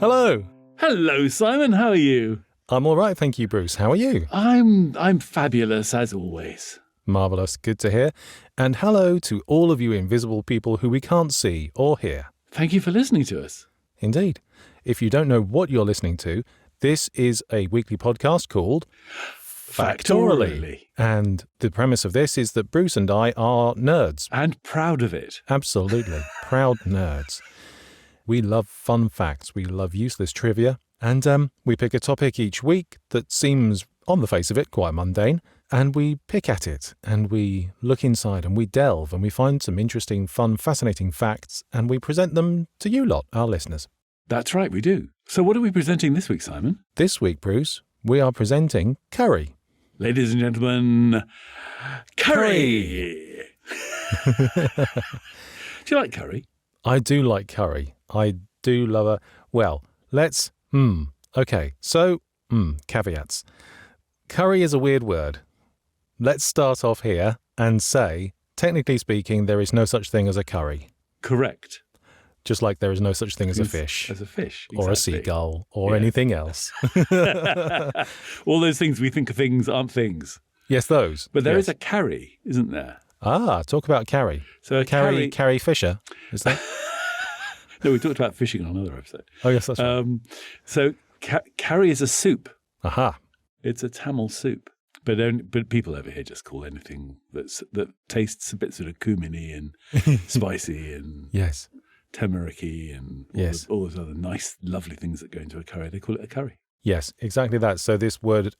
Hello. Hello, Simon. How are you? I'm all right, thank you, Bruce. How are you? I'm fabulous, as always. Marvellous. Good to hear. And hello to all of you invisible people who we can't see or hear. Thank you for listening to us. Indeed. If you don't know what you're listening to, this is a weekly podcast called Factoraly. And the premise of this is that Bruce and I are nerds. And proud of it. Absolutely. Proud nerds. We love fun facts. We love useless trivia. And we pick a topic each week that seems, on the face of it, quite mundane. And we pick at it. And we look inside and we delve. And we find some interesting, fun, fascinating facts. And we present them to you lot, our listeners. That's right, we do. So what are we presenting this week, Simon? This week, Bruce, we are presenting curry. Ladies and gentlemen, curry! Do you like curry? I do like curry. I do love a... Well, let's... Okay, so, caveats. Curry is a weird word. Let's start off here and say, technically speaking, there is no such thing as a curry. Correct. Just like there is no such thing as a fish. As a fish, exactly. Or a seagull, or anything else. All those things we think of things aren't things. Yes, those. But there is a carry, isn't there? Ah, talk about carry. So a Carrie Fisher, is that? No, we talked about fishing on another episode. Oh, yes, that's right. So curry is a soup. Aha. It's a Tamil soup. But people over here just call anything that tastes a bit sort of cuminy and spicy and yes, turmeric-y and all those other nice, lovely things that go into a curry. They call it a curry. Yes, exactly that. So this word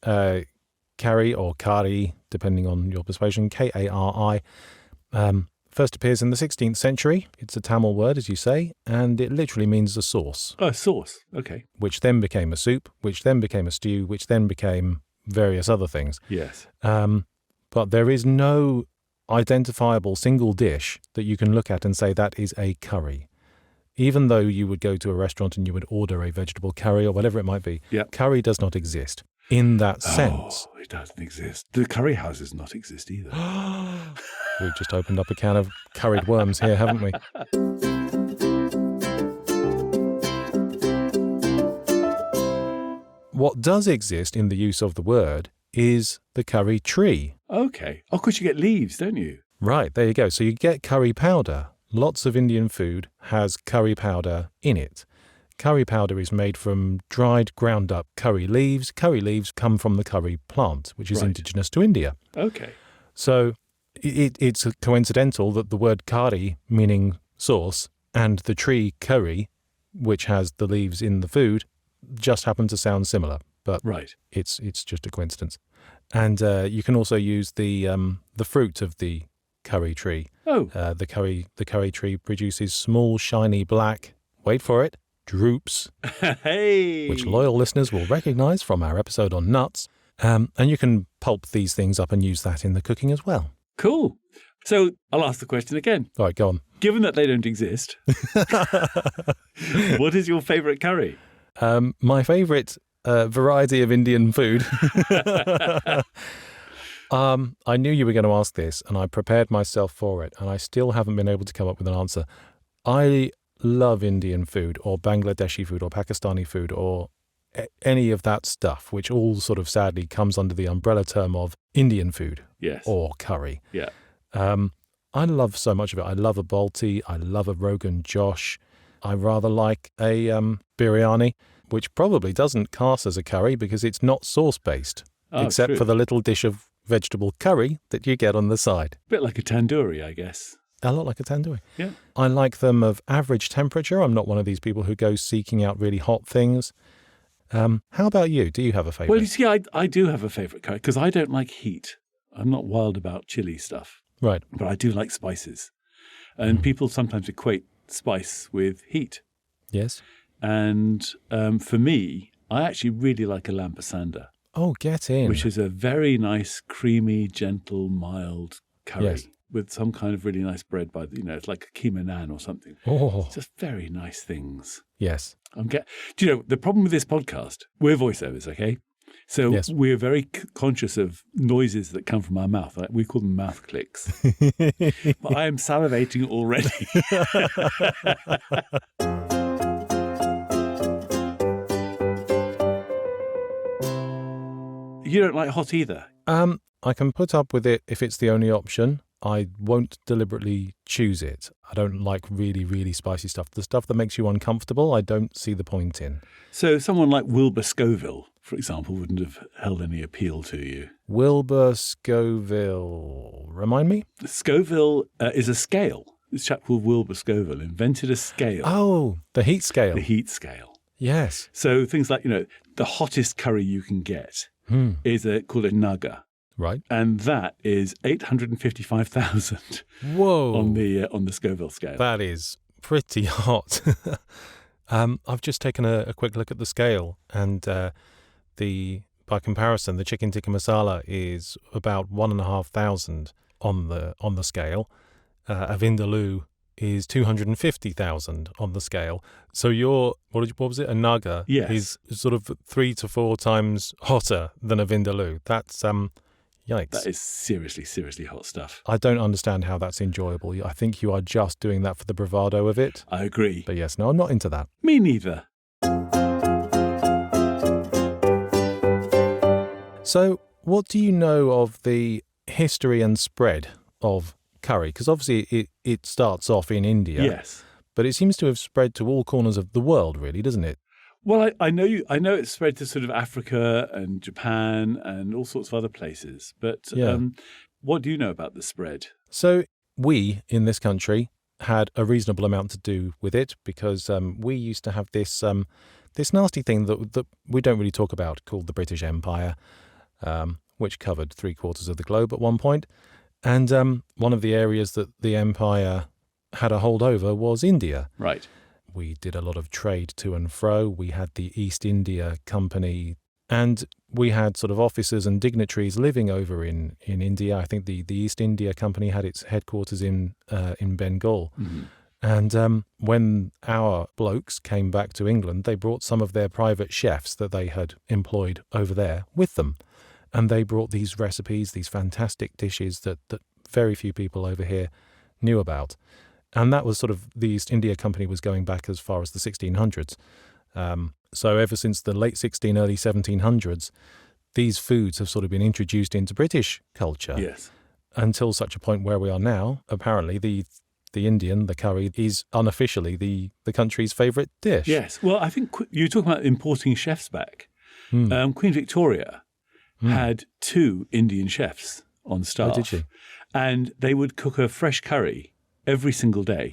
curry or kari, depending on your persuasion, K-A-R-I, first appears in the 16th century. It's a Tamil word, as you say, and it literally means a sauce. Oh, sauce. Okay. Which then became a soup, which then became a stew, which then became various other things. Yes. But there is no identifiable single dish that you can look at and say that is a curry. Even though you would go to a restaurant and you would order a vegetable curry or whatever it might be, curry does not exist in that sense. Oh, it doesn't exist. The curry houses not exist either. We've just opened up a can of curried worms here, haven't we? What does exist in the use of the word is the curry tree. Okay. Of course, you get leaves, don't you? Right, there you go. So you get curry powder. Lots of Indian food has curry powder in it. Curry powder is made from dried, ground up curry leaves. Curry leaves come from the curry plant, which is indigenous to India. Okay. So it's coincidental that the word kari, meaning sauce, and the tree curry, which has the leaves in the food, just happen to sound similar. But it's just a coincidence. And you can also use the fruit of the curry tree. Oh. The curry tree produces small, shiny, black, wait for it, drupes, which loyal listeners will recognize from our episode on nuts. And you can pulp these things up and use that in the cooking as well. Cool. So I'll ask the question again. All right, go on. Given that they don't exist, what is your favourite curry? My favourite variety of Indian food. I knew you were going to ask this, and I prepared myself for it, and I still haven't been able to come up with an answer. I love Indian food, or Bangladeshi food, or Pakistani food, or any of that stuff, which all sort of sadly comes under the umbrella term of Indian food or curry. Yeah. I love so much of it. I love a balti. I love a Rogan Josh. I rather like a biryani, which probably doesn't cast as a curry because it's not sauce-based, except for the little dish of vegetable curry that you get on the side. A bit like a tandoori, I guess. A lot like a tandoori. Yeah. I like them of average temperature. I'm not one of these people who goes seeking out really hot things. How about you? Do you have a favourite? Well, you see, I do have a favourite curry because I don't like heat. I'm not wild about chili stuff. Right. But I do like spices. And people sometimes equate spice with heat. Yes. And for me, I actually really like a lamb pasanda. Oh, get in. Which is a very nice, creamy, gentle, mild curry with some kind of really nice bread it's like a keema naan or something. Oh. Just very nice things. Yes. Do you know, the problem with this podcast, we're voiceovers, okay? So we're very conscious of noises that come from our mouth. We call them mouth clicks. But I am salivating already. you don't like hot either? I can put up with it if it's the only option. I won't deliberately choose it. I don't like really, really spicy stuff. The stuff that makes you uncomfortable, I don't see the point in. So someone like Wilbur Scoville, for example, wouldn't have held any appeal to you. Wilbur Scoville, remind me? Scoville is a scale. This chap called Wilbur Scoville invented a scale. Oh, the heat scale. The heat scale. Yes. So things like, the hottest curry you can get is called a naga. Right. And that is 855,000 Whoa. on the Scoville scale. That is pretty hot. I've just taken a quick look at the scale, and by comparison, the chicken tikka masala is about 1,500 on the scale. A vindaloo is 250,000 on the scale. So what was it? A naga is sort of 3 to 4 times hotter than a vindaloo. That's yikes. That is seriously, seriously hot stuff. I don't understand how that's enjoyable. I think you are just doing that for the bravado of it. I agree. But yes, no, I'm not into that. Me neither. So, what do you know of the history and spread of curry? Because obviously it starts off in India. Yes. But it seems to have spread to all corners of the world, really, doesn't it? Well, I know it's spread to sort of Africa and Japan and all sorts of other places. But what do you know about the spread? So we, in this country, had a reasonable amount to do with it because we used to have this nasty thing that we don't really talk about called the British Empire, which covered 3/4 of the globe at one point. And one of the areas that the empire had a hold over was India. Right. We did a lot of trade to and fro. We had the East India Company, and we had sort of officers and dignitaries living over in India. I think the East India Company had its headquarters in Bengal. Mm-hmm. And when our blokes came back to England, they brought some of their private chefs that they had employed over there with them. And they brought these recipes, these fantastic dishes that very few people over here knew about. And that was sort of, the East India Company was going back as far as the 1600s. So ever since the late 1600s, early 1700s, these foods have sort of been introduced into British culture. Yes. Until such a point where we are now. Apparently, the curry, is unofficially the country's favourite dish. Yes. Well, I think you were talking about importing chefs back. Queen Victoria had 2 Indian chefs on staff. Oh, did she? And they would cook a fresh curry every single day.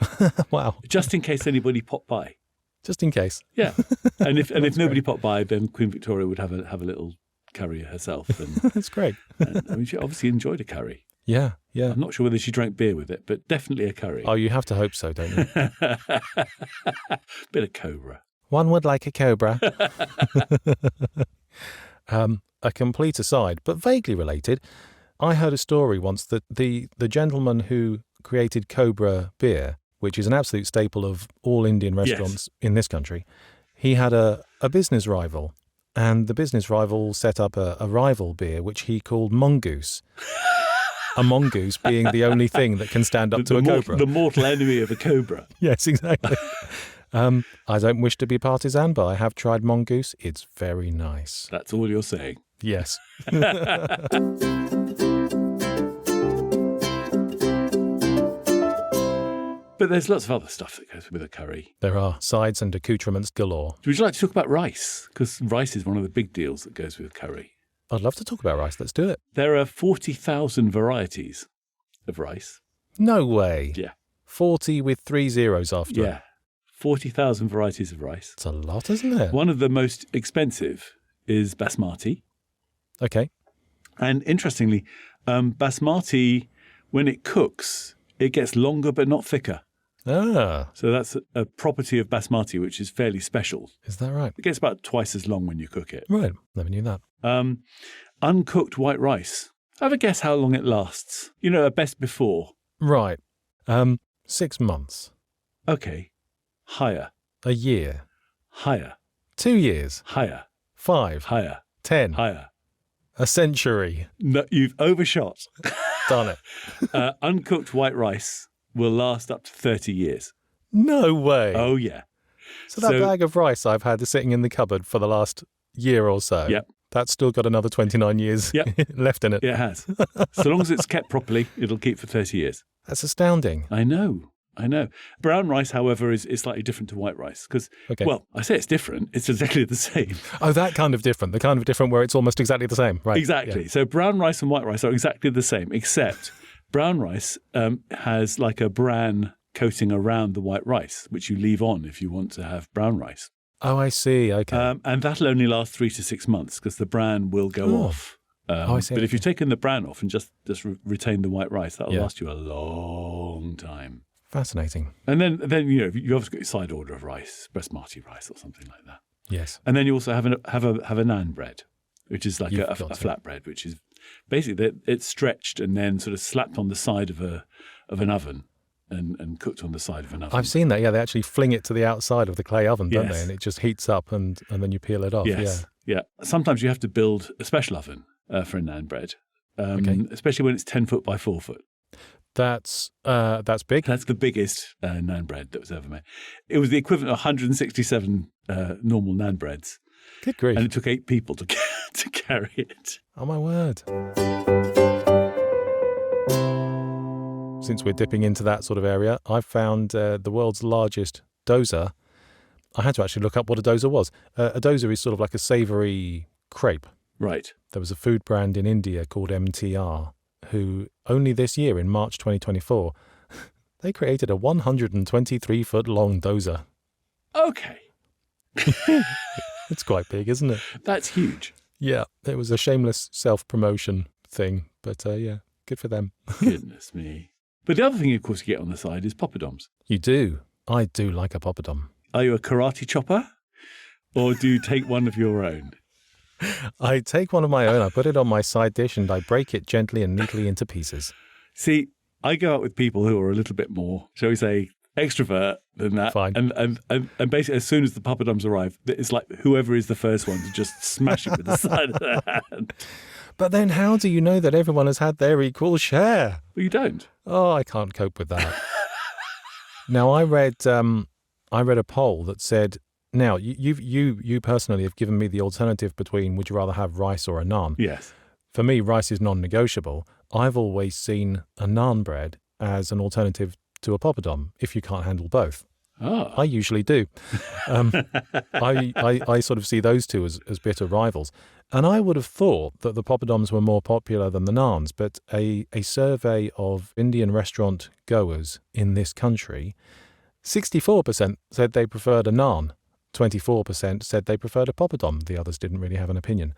Wow. Just in case anybody popped by. Just in case. Yeah. And if nobody popped by, then Queen Victoria would have a little curry herself. And, that's great. and she obviously enjoyed a curry. Yeah, yeah. I'm not sure whether she drank beer with it, but definitely a curry. Oh, you have to hope so, don't you? Bit of cobra. One would like a cobra. A complete aside, but vaguely related, I heard a story once that the gentleman who created Cobra beer, which is an absolute staple of all Indian restaurants in this country, he had a business rival. And the business rival set up a rival beer, which he called Mongoose. A mongoose being the only thing that can stand up to a cobra. The mortal enemy of a cobra. Yes, exactly. I don't wish to be partisan, but I have tried mongoose. It's very nice. That's all you're saying. Yes. But there's lots of other stuff that goes with a curry. There are sides and accoutrements galore. Would you like to talk about rice? Because rice is one of the big deals that goes with curry. I'd love to talk about rice. Let's do it. There are 40,000 varieties of rice. No way. Yeah. 40 with 3 zeros after. Yeah. 40,000 varieties of rice. It's a lot, isn't it? One of the most expensive is basmati. Okay. And interestingly, basmati, when it cooks, it gets longer but not thicker. Ah. So that's a property of basmati, which is fairly special. Is that right? It gets about twice as long when you cook it. Right. Never knew that. Uncooked white rice. Have a guess how long it lasts. You know, a best before. Right. 6 months. Okay. Higher. A year. Higher. 2 years. Higher. 5. Higher. 10. Higher. A century. No, you've overshot. Done it. Uncooked white rice will last up to 30 years. No way. Oh, yeah. So that bag of rice I've had sitting in the cupboard for the last year or so, yep. That's still got another 29 years left in it. It has. So long as it's kept properly, it'll keep for 30 years. That's astounding. I know. Brown rice, however, is slightly different to white rice because, well, I say it's different. It's exactly the same. Oh, that kind of different. The kind of different where it's almost exactly the same. Right. Exactly. Yeah. So brown rice and white rice are exactly the same, except brown rice has like a bran coating around the white rice, which you leave on if you want to have brown rice. Oh, I see. Okay. And that'll only last 3 to 6 months because the bran will go off. I see. But if you've taken the bran off and just retain the white rice, that'll last you a long time. Fascinating. And then you obviously got your side order of rice, basmati rice or something like that. Yes. And then you also have a naan bread, which is like a flat bread, which is basically it's stretched and then sort of slapped on the side of an oven and cooked on the side of an oven. I've seen that. Yeah, they actually fling it to the outside of the clay oven, don't they? And it just heats up and then you peel it off. Yes. Yeah. Sometimes you have to build a special oven for a naan bread, especially when it's 10 foot by 4 foot. That's big. That's the biggest naan bread that was ever made. It was the equivalent of 167 normal naan breads. Good grief. And it took 8 people to carry it. Oh, my word. Since we're dipping into that sort of area, I've found the world's largest dosa. I had to actually look up what a dosa was. A dosa is sort of like a savoury crepe. Right. There was a food brand in India called MTR, who only this year, in March 2024, they created a 123-foot-long dosa. Okay. It's quite big, isn't it? That's huge. Yeah, it was a shameless self-promotion thing, but good for them. Goodness me. But the other thing, of course, you get on the side is poppadoms. You do. I do like a poppadom. Are you a karate chopper, or do you take one of your own? I take one of my own, I put it on my side dish, and I break it gently and neatly into pieces. See, I go out with people who are a little bit more, shall we say, extrovert than that. Fine. And basically, as soon as the poppadoms arrive, it's like whoever is the first one to just smash it with the side of their hand. But then how do you know that everyone has had their equal share? Well, you don't. Oh, I can't cope with that. Now, I read a poll that said, now, you personally have given me the alternative between would you rather have rice or a naan? Yes. For me, rice is non-negotiable. I've always seen a naan bread as an alternative to a poppadom if you can't handle both. Oh. I usually do. I sort of see those two as bitter rivals. And I would have thought that the poppadoms were more popular than the naans, but a survey of Indian restaurant goers in this country, 64% said they preferred a naan. 24% said they preferred a poppadom. The others didn't really have an opinion.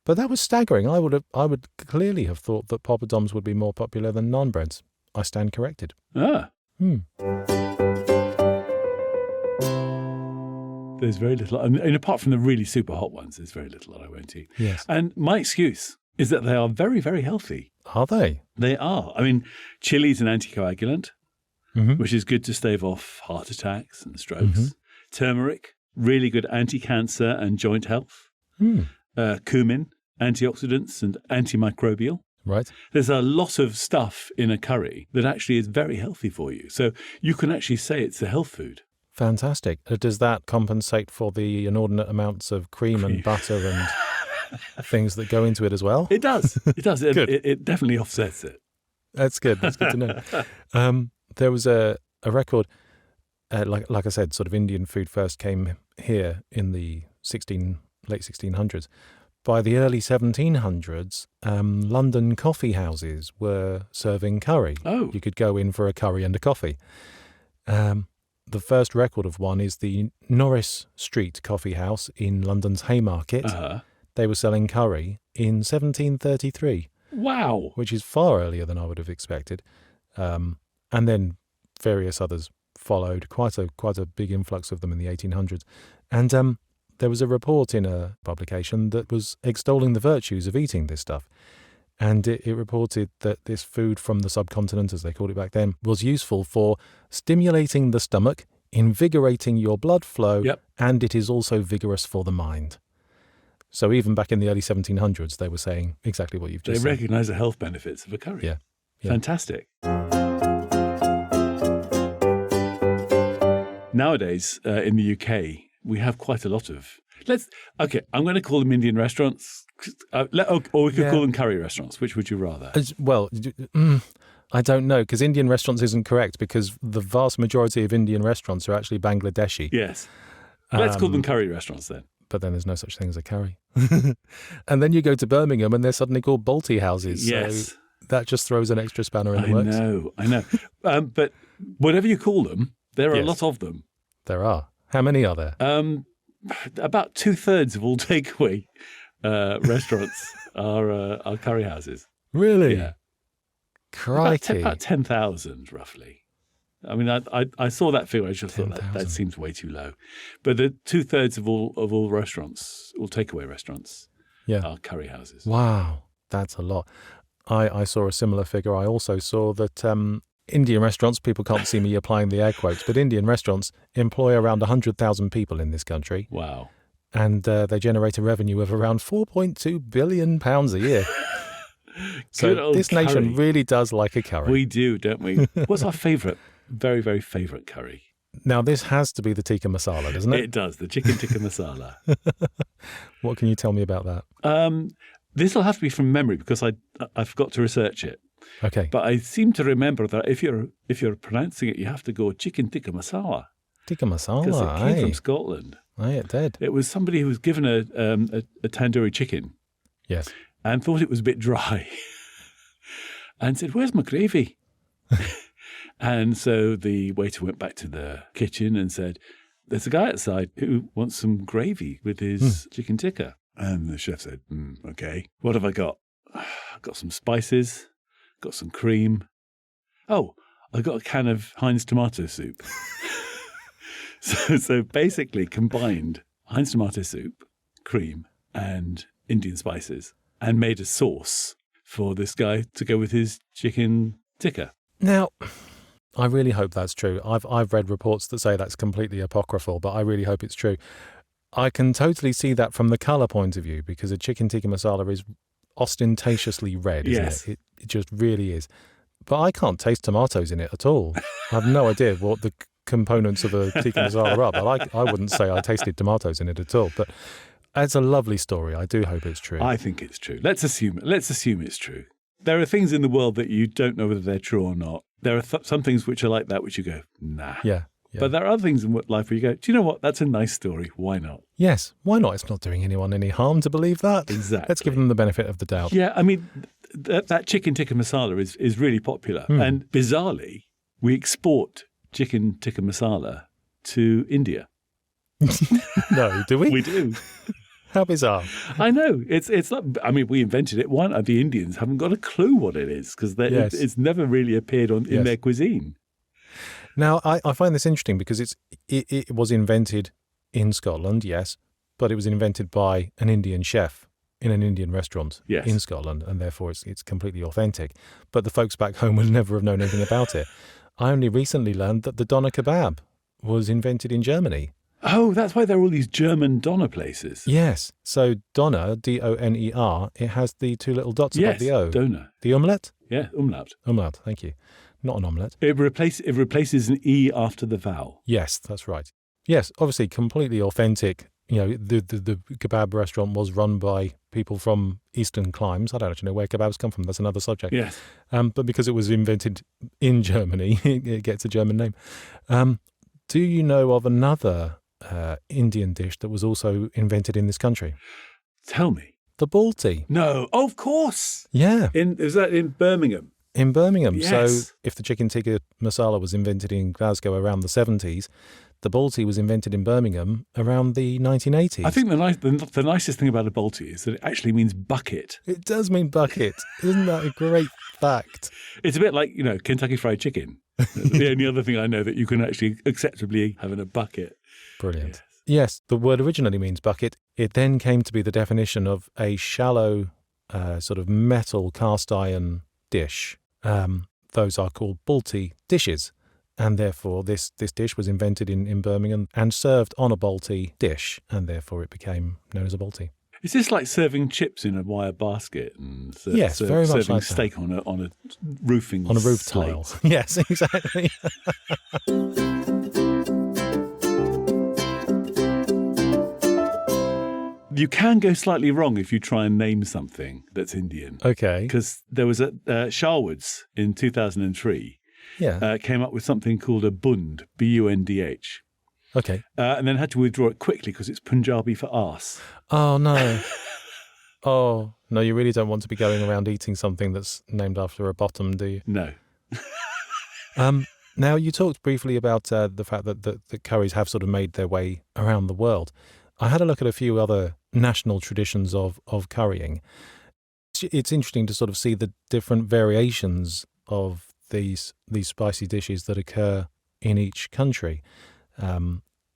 But that was staggering. I would clearly have thought that poppadoms would be more popular than naan breads. I stand corrected. Ah. There's very little, and apart from the really super hot ones, there's very little that I won't eat. Yes. And my excuse is that they are very, very healthy. Are they? They are. I mean, chili is an anticoagulant, which is good to stave off heart attacks and strokes. Turmeric, really good anti-cancer and joint health. Cumin, antioxidants and antimicrobial. Right. There's a lot of stuff in a curry that actually is very healthy for you. So you can actually say it's a health food. Fantastic. Does that compensate for the inordinate amounts of cream and butter and things that go into it as well? It does. It does. It definitely offsets it. That's good. That's good to know. There was a record, like I said, sort of Indian food first came here in the late 1600s. By the early 1700s, London coffee houses were serving curry. Oh. You could go in for a curry and a coffee. The first record of one is the Norris Street Coffee House in London's Haymarket. They were selling curry in 1733. Wow. Which is far earlier than I would have expected. And then various others followed, quite a big influx of them in the 1800s. And there was a report in a publication that was extolling the virtues of eating this stuff. And it reported that this food from the subcontinent, as they called it back then, was useful for stimulating the stomach, invigorating your blood flow, and it is also vigorous for the mind. So even back in the early 1700s, they were saying exactly what you've just said. They recognise the health benefits of a curry. Yeah. Fantastic. Nowadays, in the UK, we have quite a lot of I'm going to call them Indian restaurants. Or we could call them curry restaurants. Which would you rather? Well, I don't know, because Indian restaurants isn't correct, because the vast majority of Indian restaurants are actually Bangladeshi. Yes. Let's call them curry restaurants then. But then there's no such thing as a curry. And then you go to Birmingham and they're suddenly called Balti houses. Yes. So that just throws an extra spanner in the works. I know. But whatever you call them, there are a lot of them. There are. How many are there? About 2/3 of all takeaway restaurants are curry houses. Really? Yeah. Crikey. About 10,000 roughly. I mean, I saw that figure. I just thought that seems way too low. But the 2/3 of all restaurants, all takeaway restaurants, are curry houses. Wow, that's a lot. I saw a similar figure. I also saw that Indian restaurants, people can't see me applying the air quotes, but Indian restaurants employ around 100,000 people in this country. Wow. And they generate a revenue of around £4.2 billion a year. So this nation really does like a curry. We do, don't we? What's our favourite? Very, very favourite curry. Now, this has to be the tikka masala, doesn't it? It does, the chicken tikka masala. What can you tell me about that? This will have to be from memory because I forgot to research it. Okay. But I seem to remember that if you're pronouncing it, you have to go chicken tikka masala. Tikka masala, because it came from Scotland. Aye, it did. It was somebody who was given a tandoori chicken. Yes. And thought it was a bit dry. And said, "Where's my gravy?" And so the waiter went back to the kitchen and said, "There's a guy outside who wants some gravy with his chicken tikka." And the chef said, "Okay, what have I got? I've got some spices, got some cream. Oh, I got a can of Heinz tomato soup." So basically combined Heinz tomato soup, cream, and Indian spices, and made a sauce for this guy to go with his chicken tikka. Now, I really hope that's true. I've read reports that say that's completely apocryphal, but I really hope it's true. I can totally see that from the colour point of view, because a chicken tikka masala is ostentatiously red, isn't it? It just really is. But I can't taste tomatoes in it at all. I have no idea what the components of a tikka masala are, but I wouldn't say I tasted tomatoes in it at all. But it's a lovely story. I do hope it's true. I think it's true. Let's assume it's true. There are things in the world that you don't know whether they're true or not. There are some things which are like that, which you go, nah. Yeah. But there are other things in life where you go, do you know what? That's a nice story. Why not? Yes. Why not? It's not doing anyone any harm to believe that. Exactly. Let's give them the benefit of the doubt. Yeah. I mean, that chicken tikka masala is really popular. And bizarrely, we export chicken tikka masala to India. No, do we? We do. How bizarre. I know. It's not, I mean, we invented it. Why not? The Indians haven't got a clue what it is because it's never really appeared in their cuisine. Now, I find this interesting because it was invented in Scotland, yes, but it was invented by an Indian chef in an Indian restaurant in Scotland, and therefore it's completely authentic. But the folks back home would never have known anything about it. I only recently learned that the doner kebab was invented in Germany. Oh, that's why there are all these German doner places. Yes. So doner, D-O-N-E-R, it has the two little dots above the O. Doner. The omelette? Yeah, umlaut. Umlaut, thank you. Not an omelette. It replaces an E after the vowel. Yes, that's right. Yes, obviously completely authentic. You know, the kebab restaurant was run by people from eastern climes. I don't actually know where kebabs come from. That's another subject. Yes. But because it was invented in Germany, it gets a German name. Do you know of another Indian dish that was also invented in this country? Tell me. The balti. No. Oh, of course. Yeah. Is that in Birmingham? In Birmingham. Yes. So if the chicken tikka masala was invented in Glasgow around the 70s, the balti was invented in Birmingham around the 1980s. I think the nicest thing about a balti is that it actually means bucket. It does mean bucket. Isn't that a great fact? It's a bit like, Kentucky Fried Chicken. The only other thing I know that you can actually acceptably have in a bucket. Brilliant. Yes, the word originally means bucket. It then came to be the definition of a shallow sort of metal cast iron dish. Those are called balti dishes. And therefore, this dish was invented in Birmingham and served on a balti dish. And therefore, it became known as a balti. Is this like serving chips in a wire basket and yes, very much serving like steak that. on a roofing on a roof slate. tile? Yes, exactly. You can go slightly wrong if you try and name something that's Indian. Okay. Because there was a Sharwood's in 2003 Yeah. came up with something called a bund, B-U-N-D-H. Okay. And then had to withdraw it quickly because it's Punjabi for arse. Oh, no. Oh, no, you really don't want to be going around eating something that's named after a bottom, do you? No. Now, you talked briefly about the fact that the curries have sort of made their way around the world. I had a look at a few other national traditions of currying. It's interesting to sort of see the different variations of these spicy dishes that occur in each country.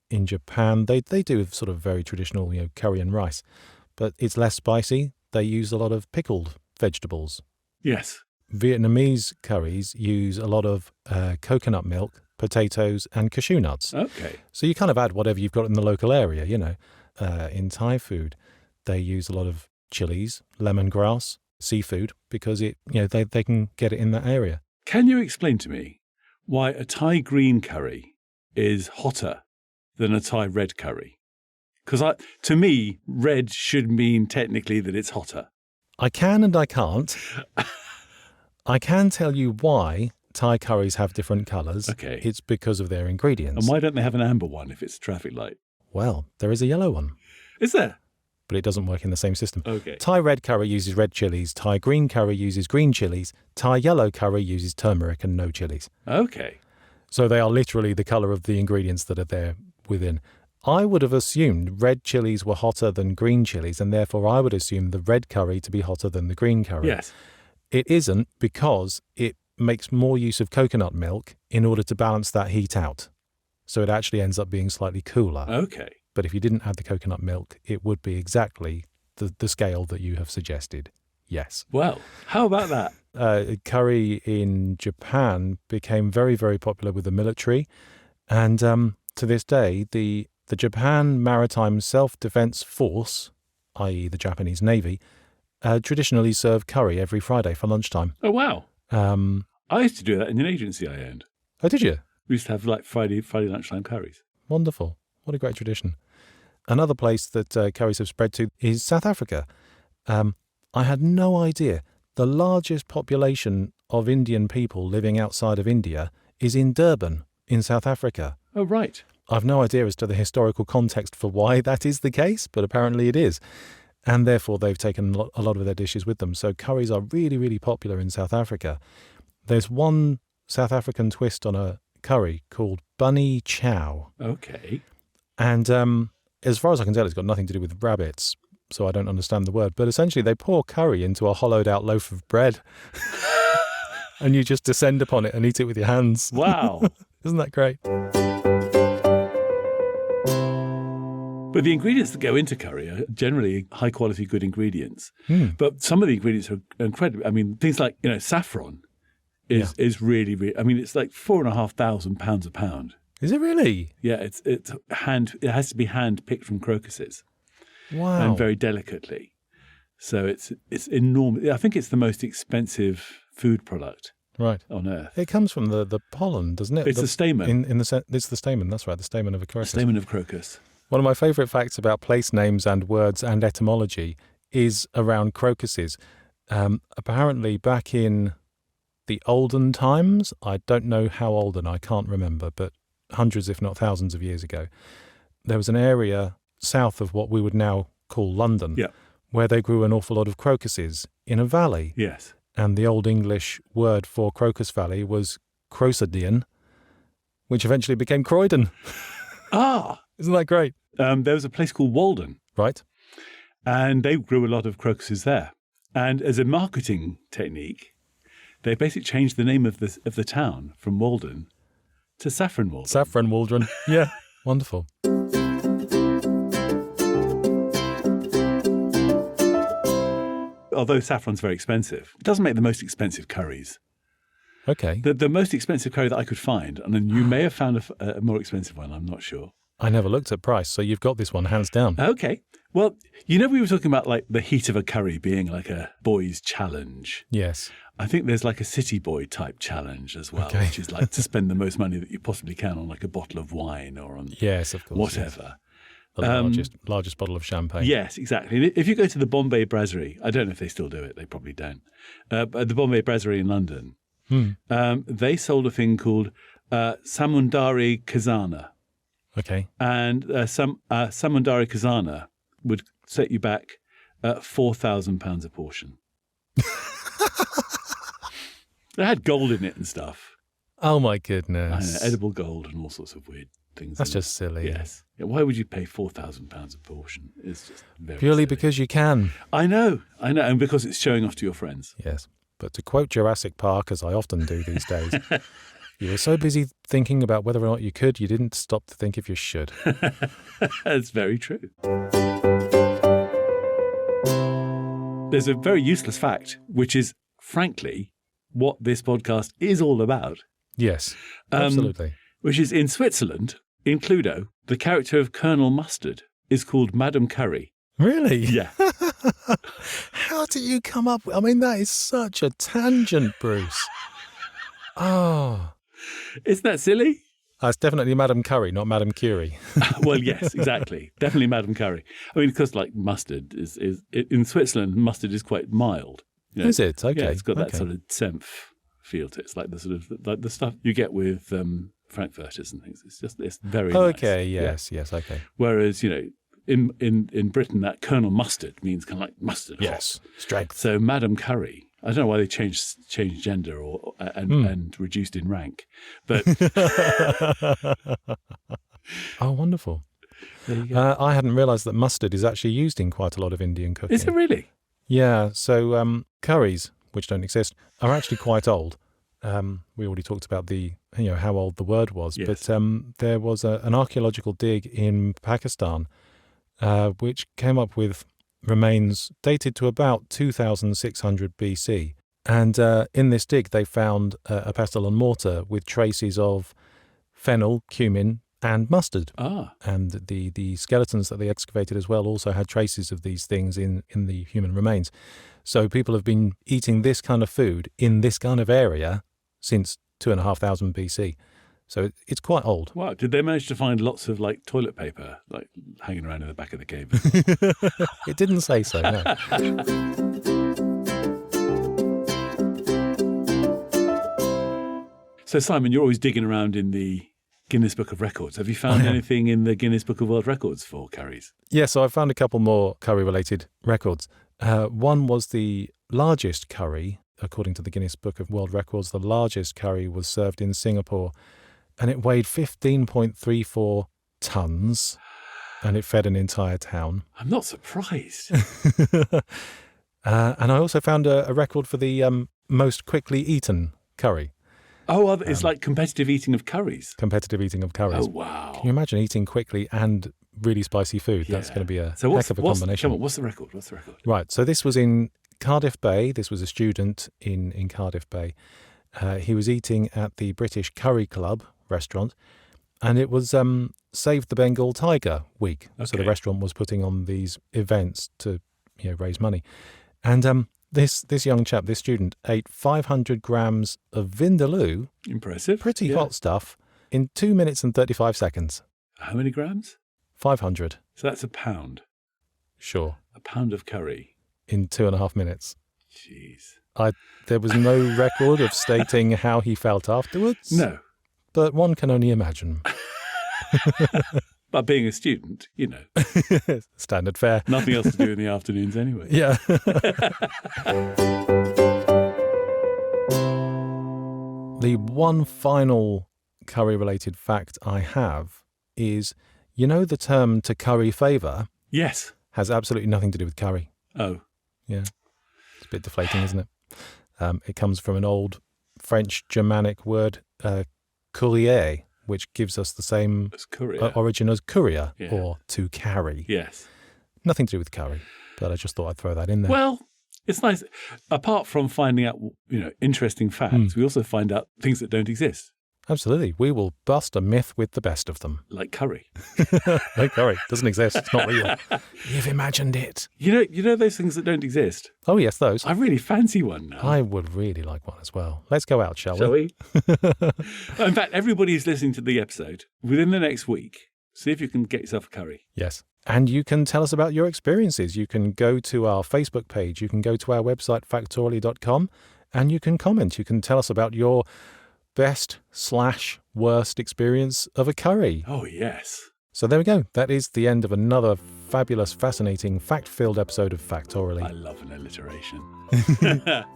In Japan, they do sort of very traditional, curry and rice, but it's less spicy. They use a lot of pickled vegetables. Yes. Vietnamese curries use a lot of coconut milk, potatoes, and cashew nuts. Okay. So you kind of add whatever you've got in the local area, In Thai food, they use a lot of chilies, lemongrass, seafood, because they can get it in that area. Can you explain to me why a Thai green curry is hotter than a Thai red curry? Because to me, red should mean technically that it's hotter. I can and I can't. I can tell you why Thai curries have different colours. Okay. It's because of their ingredients. And why don't they have an amber one if it's a traffic light? Well, there is a yellow one. Is there? But it doesn't work in the same system. Okay. Thai red curry uses red chilies. Thai green curry uses green chilies. Thai yellow curry uses turmeric and no chilies. Okay. So they are literally the colour of the ingredients that are there within. I would have assumed red chilies were hotter than green chilies, and therefore I would assume the red curry to be hotter than the green curry. Yes. It isn't, because it makes more use of coconut milk in order to balance that heat out. So it actually ends up being slightly cooler. Okay. But if you didn't add the coconut milk, it would be exactly the scale that you have suggested. Yes. Well, how about that? Curry in Japan became very, very popular with the military. And to this day, the Japan Maritime Self-Defense Force, i.e. the Japanese Navy, traditionally serve curry every Friday for lunchtime. Oh, wow. I used to do that in an agency I owned. Oh, did you? We used to have like Friday lunchtime curries. Wonderful. What a great tradition. Another place that curries have spread to is South Africa. I had no idea. The largest population of Indian people living outside of India is in Durban, in South Africa. Oh, right. I've no idea as to the historical context for why that is the case, but apparently it is. And therefore, they've taken a lot of their dishes with them. So curries are really, really popular in South Africa. There's one South African twist on a curry called bunny chow. Okay. And as far as I can tell, it's got nothing to do with rabbits, so I don't understand the word. But essentially, they pour curry into a hollowed-out loaf of bread, and you just descend upon it and eat it with your hands. Wow. Isn't that great? But the ingredients that go into curry are generally high-quality, good ingredients. But some of the ingredients are incredible. I mean, things like, saffron is really, really, I mean, it's like £4,500 a pound. Is it really? Yeah, it has to be hand-picked from crocuses. Wow. And very delicately. So it's enormous. I think it's the most expensive food product on earth. It comes from the pollen, doesn't it? It's the stamen. It's the stamen, that's right, the stamen of a crocus. The stamen of crocus. One of my favourite facts about place names and words and etymology is around crocuses. Apparently back in the olden times, I don't know how olden, I can't remember, but hundreds if not thousands of years ago, there was an area south of what we would now call London, where they grew an awful lot of crocuses in a valley. Yes. And the Old English word for Crocus Valley was Crocedean, which eventually became Croydon. Ah! Isn't that great? There was a place called Walden. Right. And they grew a lot of crocuses there. And as a marketing technique, they basically changed the name of the town from Walden to Saffron Walden. Saffron Waldron. Yeah. Wonderful. Although saffron's very expensive, it doesn't make the most expensive curries. Okay. The most expensive curry that I could find, and you may have found a more expensive one, I'm not sure. I never looked at price, so you've got this one hands down. Okay. Well, we were talking about like the heat of a curry being like a boy's challenge. Yes. I think there's like a city boy type challenge as well, Okay. which is like to spend the most money that you possibly can on like a bottle of wine or on Yes, of course. whatever. The largest bottle of champagne. Yes, exactly. If you go to the Bombay Brasserie, I don't know if they still do it. They probably don't. But the Bombay Brasserie in London, they sold a thing called Samundari Khazana. Okay. And Samundari Khazana would set you back £4,000 a portion. It had gold in it and stuff. Oh my I goodness. know, edible gold and all sorts of weird things. That's just silly. Yes. Yeah, why would you pay £4,000 a portion? It's just very Purely silly. because you can. I know, and because it's showing off to your friends. Yes. But to quote Jurassic Park, as I often do these days, you were so busy thinking about whether or not you could, you didn't stop to think if you should. That's very true. There's a very useless fact, which is, frankly, what this podcast is all about. Yes, absolutely. Which is in Switzerland, in Cluedo, the character of Colonel Mustard is called Madame Curry. Really? Yeah. How did you come up with... I mean, that is such a tangent, Bruce. Oh. Isn't that silly? It's definitely Madame Curry, not Madame Curie. Well, yes, exactly. Definitely Madame Curry. I mean, because like mustard is in Switzerland, mustard is quite mild. You know, is it? Okay. Yeah, it's got that sort of senf feel to it. It's like the sort of like the stuff you get with frankfurters and things. It's very nice. Okay. Yes. Yeah. Yes. Okay. Whereas in Britain, that Colonel Mustard means kind of like mustard. Yes. Hot. Strength. So Madame Curry. I don't know why they changed gender and reduced in rank, but oh, wonderful. There you go. I hadn't realised that mustard is actually used in quite a lot of Indian cooking. Is it really? Yeah. So curries, which don't exist, are actually quite old. We already talked about how old the word was, Yes. but there was an archaeological dig in Pakistan, which came up with remains dated to about 2600 BC. And in this dig, they found a pestle and mortar with traces of fennel, cumin, and mustard. Ah. And the skeletons that they excavated as well also had traces of these things in the human remains. So people have been eating this kind of food in this kind of area since 2500 BC. So it's quite old. Wow. Did they manage to find lots of like toilet paper like hanging around in the back of the cave? It didn't say so, no. So Simon, you're always digging around in the Guinness Book of Records. Have you found anything in the Guinness Book of World Records for curries? Yeah, so I found a couple more curry-related records. One was the largest curry, according to the Guinness Book of World Records. The largest curry was served in Singapore, and it weighed 15.34 tons, and it fed an entire town. I'm not surprised. And I also found a record for the most quickly eaten curry. Oh, it's like competitive eating of curries. Competitive eating of curries. Oh, wow. Can you imagine eating quickly and really spicy food? That's going to be a heck of a combination. Come on, what's the record? Right, so this was in Cardiff Bay. This was a student in Cardiff Bay. He was eating at the British Curry Club restaurant, and it was Save the Bengal Tiger Week. Okay. So the restaurant was putting on these events to raise money. And this young chap, this student, ate 500 grams of vindaloo. Impressive. Pretty hot stuff in 2 minutes and 35 seconds. How many grams? 500. So that's a pound. Sure. A pound of curry. In 2.5 minutes. Jeez. There was no record of stating how he felt afterwards. No. But one can only imagine. But being a student, Standard fare. Nothing else to do in the afternoons anyway. Yeah. The one final curry-related fact I have is, the term to curry favour? Yes. Has absolutely nothing to do with curry. Oh. Yeah. It's a bit deflating, isn't it? It comes from an old French Germanic word, courrier, which gives us the same origin as courier, or to carry. Yes. Nothing to do with curry, but I just thought I'd throw that in there. Well, it's nice. Apart from finding out, interesting facts, we also find out things that don't exist. Absolutely. We will bust a myth with the best of them. Like curry. No, curry doesn't exist. It's not real. You've imagined it. You know those things that don't exist? Oh, yes, those. I really fancy one now. I would really like one as well. Let's go out, shall we? In fact, everybody who's listening to the episode, within the next week, See if you can get yourself a curry. Yes. And you can tell us about your experiences. You can go to our Facebook page. You can go to our website, factoraly.com, and you can comment. You can tell us about your best/worst experience of a curry. Oh, yes. So there we go. That is the end of another fabulous, fascinating, fact-filled episode of Factoraly. I love an alliteration.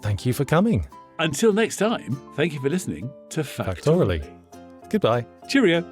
Thank you for coming. Until next time, thank you for listening to Factoraly. Goodbye. Cheerio.